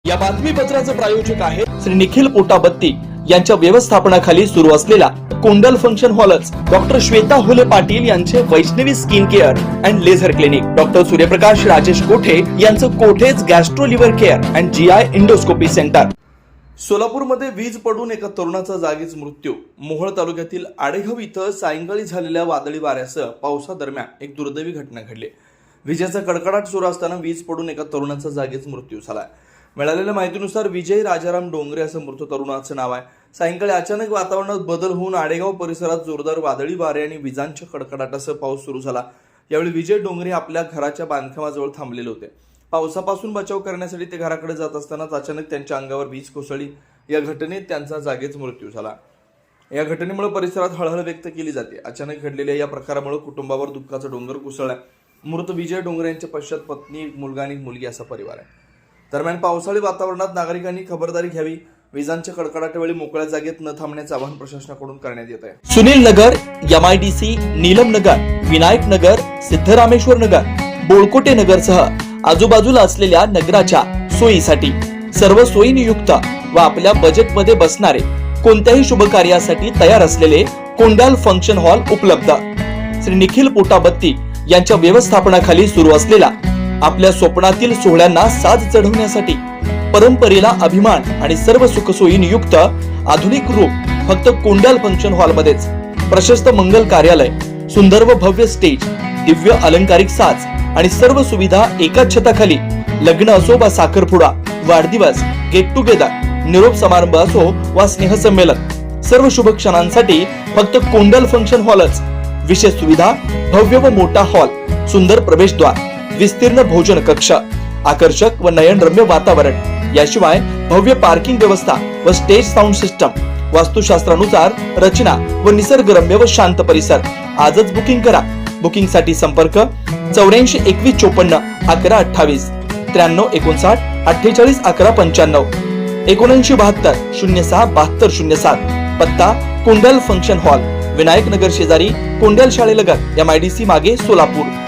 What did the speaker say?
या बातमीपत्राचे प्रायोजक आहे श्री निखिल पोटाबत्ती यांच्या व्यवस्थापनाखाली सुरू असलेला कुंडल फंक्शन हॉलच डॉक्टर श्वेता हुले पाटील यांचे Vaishnavi skin care and laser clinic, doctor Suryaprakash Rajesh Kothe यांचं कोठेज gastro liver care and GI endoscopy centre. सोलापूरमध्ये वीज पडून एका तरुणाचा जागीच मृत्यू। मोहोळ तालुक्यातील आडेगाव इथं सायंकाळी झालेल्या वादळी वाऱ्यासह पावसादरम्यान एक दुर्दैवी घटना घडली। विजेचा कडकडाट सुरू असताना वीज पडून एका तरुणाचा जागीच मृत्यू झाला। मिळालेल्या माहितीनुसार विजय राजाराम डोंगरे असं मृत तरुणाचं नाव आहे। सायंकाळी अचानक वातावरणात बदल होऊन आडेगाव परिसरात जोरदार वादळी वारे आणि विजांच्या कडकडाटासह पाऊस सुरू झाला। यावेळी विजय डोंगरे आपल्या घराच्या बांधकामाजवळ थांबलेले होते। पावसापासून बचाव करण्यासाठी ते घराकडे जात असतानाच अचानक त्यांच्या अंगावर वीज कोसळली। या घटनेत त्यांचा जागीच मृत्यू झाला। या घटनेमुळे परिसरात हळहळ व्यक्त केली जाते। अचानक घडलेल्या या प्रकारामुळे कुटुंबावर दुःखाचा डोंगर कोसळला। मृत विजय डोंगरे यांच्या पश्चात पत्नी, एक मुलगा आणि मुलगी असा परिवार आहे। दरम्यान पावसाळी वातावरणात नागरिकांनी खबरदारी घ्यावी। विजांच्या कडकडाटावेळी मोकळ्या जागेत न थांबण्याचे आवाहन प्रशासनाकडून करण्यात येत आहे। सुनील नगर, MIDC, नीलम नगर, विनायक नगर, सिद्धरामेश्वर नगर, बोळकोटे नगरसह आजूबाजूला असलेल्या नगराच्या सोयीसाठी सर्व सोयीनियुक्त व आपल्या बजेटमध्ये बसणारे कोणत्याही शुभ कार्यासाठी तयार असलेले कुंडल फंक्शन हॉल उपलब्ध। श्री निखिल पोटाबत्ती यांच्या व्यवस्थापनाखाली सुरू असलेला आपल्या स्वप्नातील सोहळ्यांना साज चढवण्यासाठी परंपरेला अभिमान आणि सर्व सुखसोयी युक्त आधुनिक रूप फक्त कुंडल फंक्शन हॉल मध्येच। प्रशस्त मंगल कार्यालय, सुंदर व भव्य स्टेज, दिव्य अलंकारिक साज आणि सर्व सुविधा एकाच छताखाली। लग्न असो वा साखरपुडा, वाढदिवस, गेट टुगेदर, निरोप समारंभ असो वा स्नेहसंमेलन, सर्व शुभ क्षणांसाठी फक्त कुंडल फंक्शन हॉलच। विशेष सुविधा, भव्य व मोठा हॉल, सुंदर प्रवेशद्वार, विस्तीर्ण भोजन कक्ष, आकर्षक व नयनरम्य वातावरण, याशिवाय भव्य पार्किंग व्यवस्था व स्टेज साऊंड सिस्टम, वास्तुशास्त्रानुसार रचना व निसर्गरम्य व शांत परिसर। आजच बुकिंग करा। बुकिंग साठी संपर्क 84 21 54 11 28 93 59 48 11 95 79 72 06 72 07। पत्ता कुंडल फंक्शन हॉल, विनायक नगर शेजारी कुंडल शाळेलगत, MIDC मागे, सोलापूर।